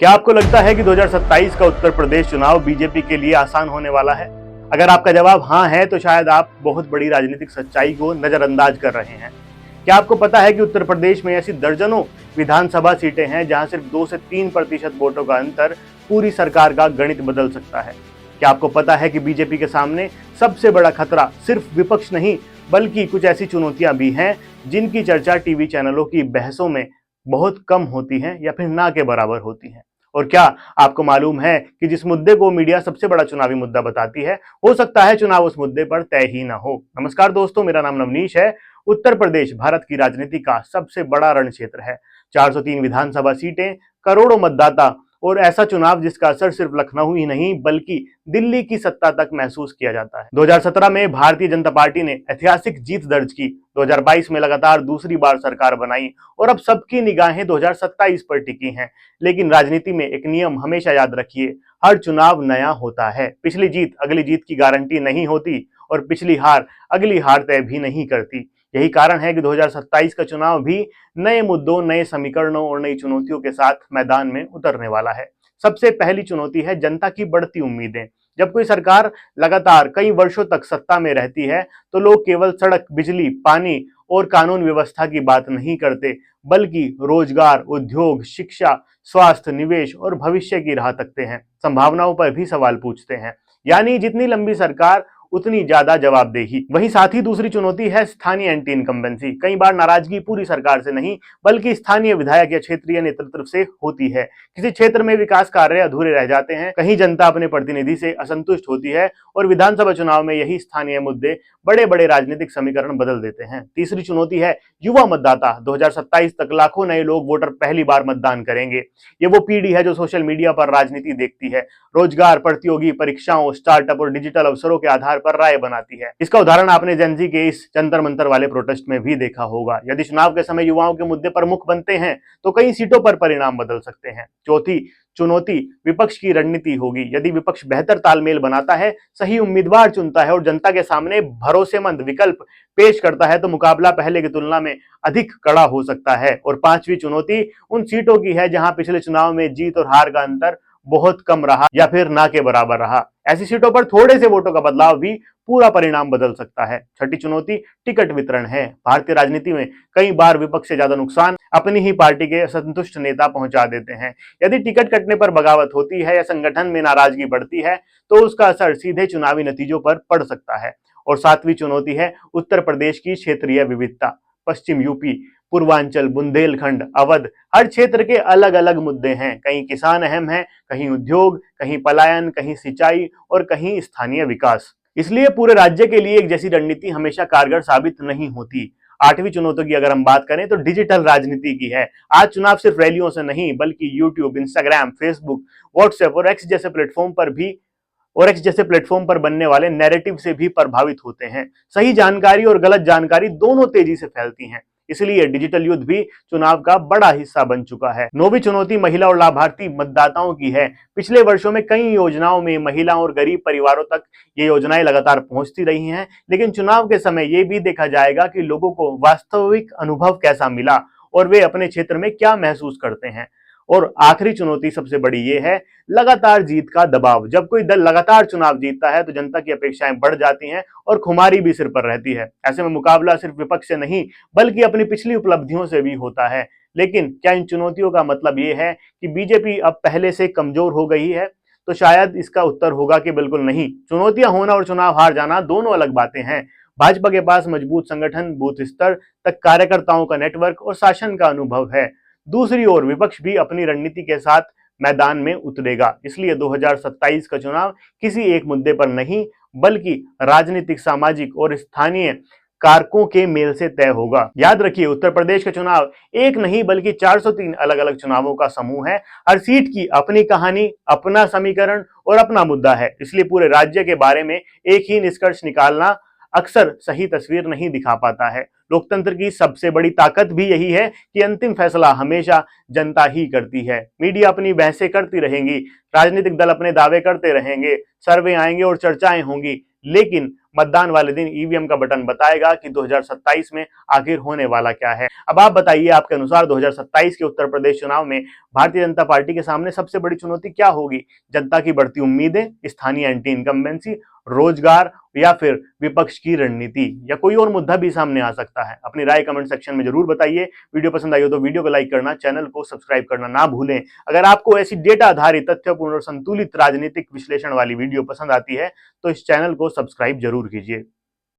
क्या आपको लगता है कि 2027 का उत्तर प्रदेश चुनाव बीजेपी के लिए आसान होने वाला है? अगर आपका जवाब हाँ है तो शायद आप बहुत बड़ी राजनीतिक सच्चाई को नजरअंदाज कर रहे हैं। क्या आपको पता है कि उत्तर प्रदेश में ऐसी दर्जनों विधानसभा सीटें हैं जहां सिर्फ 2 से 3% वोटों का अंतर पूरी सरकार का गणित बदल सकता है? क्या आपको पता है कि बीजेपी के सामने सबसे बड़ा खतरा सिर्फ विपक्ष नहीं बल्कि कुछ ऐसी चुनौतियां भी हैं जिनकी चर्चा टीवी चैनलों की बहसों में बहुत कम होती हैं या फिर ना के बराबर होती हैं? और क्या आपको मालूम है कि जिस मुद्दे को मीडिया सबसे बड़ा चुनावी मुद्दा बताती है, हो सकता है चुनाव उस मुद्दे पर तय ही ना हो। नमस्कार दोस्तों, मेरा नाम नवनीश है। उत्तर प्रदेश भारत की राजनीति का सबसे बड़ा रण क्षेत्र है। 403 विधानसभा सीटें, करोड़ों मतदाता और ऐसा चुनाव जिसका असर सिर्फ लखनऊ ही नहीं बल्कि दिल्ली की सत्ता तक महसूस किया जाता है। 2017 में भारतीय जनता पार्टी ने ऐतिहासिक जीत दर्ज की, 2022 में लगातार दूसरी बार सरकार बनाई और अब सबकी निगाहें 2027 पर टिकी हैं। लेकिन राजनीति में एक नियम हमेशा याद रखिए, हर चुनाव नया होता है। पिछली जीत अगली जीत की गारंटी नहीं होती और पिछली हार अगली हार तय भी नहीं करती। यही कारण है कि 2027 का चुनाव भी नए मुद्दों, नए समीकरणों और नई चुनौतियों के साथ मैदान में उतरने वाला है। सबसे पहली चुनौती है जनता की बढ़ती उम्मीदें। जब कोई सरकार लगातार कई वर्षों तक सत्ता में रहती है तो लोग केवल सड़क, बिजली, पानी और कानून व्यवस्था की बात नहीं करते बल्कि रोजगार, उद्योग, शिक्षा, स्वास्थ्य, निवेश और भविष्य की राह तकते हैं। संभावनाओं पर भी सवाल पूछते हैं। यानी जितनी लंबी सरकार उतनी ज्यादा जवाबदेही। वहीं साथ ही दूसरी चुनौती है स्थानीय एंटी इनकम्बेंसी। कई बार नाराजगी पूरी सरकार से नहीं बल्कि स्थानीय विधायक या क्षेत्रीय नेतृत्व से होती है। किसी क्षेत्र में विकास कार्य अधूरे रह जाते हैं, कहीं जनता अपने प्रतिनिधि से असंतुष्ट होती है और विधानसभा चुनाव में यही स्थानीय मुद्दे बड़े बड़े राजनीतिक समीकरण बदल देते हैं। तीसरी चुनौती है युवा मतदाता। 2027 तक लाखों नए लोग वोटर पहली बार मतदान करेंगे। ये वो पीढ़ी है जो सोशल मीडिया पर राजनीति देखती है, रोजगार, प्रतियोगी परीक्षाओं, स्टार्टअप और डिजिटल अवसरों के आधार पर राय बनाती है। इसका उदाहरण आपने जेनजी के इस जंतर मंतर वाले प्रोटेस्ट में भी देखा होगा। यदि चुनाव के समय युवाओं के मुद्दे प्रमुख बनते हैं तो कई सीटों पर परिणाम बदल सकते हैं। चौथी चुनौती विपक्ष की रणनीति होगी। यदि विपक्ष बेहतर तालमेल बनाता है, सही उम्मीदवार चुनता है और जनता के सामने भरोसेमंद विकल्प पेश करता है तो मुकाबला पहले की तुलना में अधिक कड़ा हो सकता है। और पांचवी चुनौती उन सीटों की है जहां पिछले चुनाव में जीत और हार का अंतर बहुत कम रहा या फिर ना के बराबर रहा। ऐसी सीटों पर थोड़े से वोटों का बदलाव भी पूरा परिणाम बदल सकता है। छठी चुनौती टिकट वितरण है। भारतीय राजनीति में कई बार विपक्ष से ज्यादा नुकसान अपनी ही पार्टी के असंतुष्ट नेता पहुंचा देते हैं। यदि टिकट कटने पर बगावत होती है या संगठन में नाराजगी बढ़ती है तो उसका असर सीधे चुनावी नतीजों पर पड़ सकता है। और सातवीं चुनौती है उत्तर प्रदेश की क्षेत्रीय विविधता। पश्चिम यूपी, पूर्वांचल, बुंदेलखंड, अवध, हर क्षेत्र के अलग अलग मुद्दे हैं। कहीं किसान अहम है, कहीं उद्योग, कहीं पलायन, कहीं सिंचाई और कहीं स्थानीय विकास। इसलिए पूरे राज्य के लिए एक जैसी रणनीति हमेशा कारगर साबित नहीं होती। आठवीं चुनौती की अगर हम बात करें तो डिजिटल राजनीति की है। आज चुनाव सिर्फ रैलियों से नहीं बल्कि यूट्यूब, इंस्टाग्राम, फेसबुक, व्हाट्सएप और एक्स जैसे प्लेटफॉर्म पर बनने वाले नैरेटिव से भी प्रभावित होते हैं। सही जानकारी और गलत जानकारी दोनों तेजी से फैलती हैं। इसलिए डिजिटल युद्ध भी चुनाव का बड़ा हिस्सा बन चुका है। नौवीं चुनौती महिला और लाभार्थी मतदाताओं की है। पिछले वर्षों में कई योजनाओं में महिलाओं और गरीब परिवारों तक ये योजनाएं लगातार पहुंचती रही हैं, लेकिन चुनाव के समय ये भी देखा जाएगा कि लोगों को वास्तविक अनुभव कैसा मिला और वे अपने क्षेत्र में क्या महसूस करते हैं। और आखिरी चुनौती सबसे बड़ी ये है लगातार जीत का दबाव। जब कोई दल लगातार चुनाव जीतता है तो जनता की अपेक्षाएं बढ़ जाती हैं और खुमारी भी सिर पर रहती है। ऐसे में मुकाबला सिर्फ विपक्ष से नहीं बल्कि अपनी पिछली उपलब्धियों से भी होता है। लेकिन क्या इन चुनौतियों का मतलब ये है कि बीजेपी अब पहले से कमजोर हो गई है? तो शायद इसका उत्तर होगा कि बिल्कुल नहीं। चुनौतियां होना और चुनाव हार जाना दोनों अलग बातें हैं। भाजपा के पास मजबूत संगठन, बूथ स्तर तक कार्यकर्ताओं का नेटवर्क और शासन का अनुभव है। दूसरी ओर विपक्ष भी अपनी रणनीति के साथ मैदान में उतरेगा। इसलिए 2027 का चुनाव किसी एक मुद्दे पर नहीं बल्कि राजनीतिक, सामाजिक और स्थानीय कारकों के मेल से तय होगा। याद रखिए, उत्तर प्रदेश का चुनाव एक नहीं बल्कि 403 अलग अलग चुनावों का समूह है। हर सीट की अपनी कहानी, अपना समीकरण और अपना मुद्दा है। इसलिए पूरे राज्य के बारे में एक ही निष्कर्ष निकालना अक्सर सही तस्वीर नहीं दिखा पाता है। लोकतंत्र की सबसे बड़ी ताकत भी यही है कि अंतिम फैसला हमेशा जनता ही करती है। मीडिया अपनी बहसें करती रहेंगी, राजनीतिक दल अपने दावे करते रहेंगे, सर्वे आएंगे और चर्चाएं होंगी, लेकिन मतदान वाले दिन ईवीएम का बटन बताएगा कि 2027 में आखिर होने वाला क्या है। अब आप बताइए, आपके अनुसार 2027 के उत्तर प्रदेश चुनाव में भारतीय जनता पार्टी के सामने सबसे बड़ी चुनौती क्या होगी? जनता की बढ़ती उम्मीदें, स्थानीय एंटी इनकम्बेंसी, रोजगार, या फिर विपक्ष की रणनीति, या कोई और मुद्दा भी सामने आ सकता है? अपनी राय कमेंट सेक्शन में जरूर बताइए। वीडियो पसंद आई हो तो वीडियो को लाइक करना, चैनल को सब्सक्राइब करना ना भूलें। अगर आपको ऐसी डेटा आधारित, तथ्यपूर्ण और संतुलित राजनीतिक विश्लेषण वाली वीडियो पसंद आती है तो इस चैनल को सब्सक्राइब जरूर कीजिए।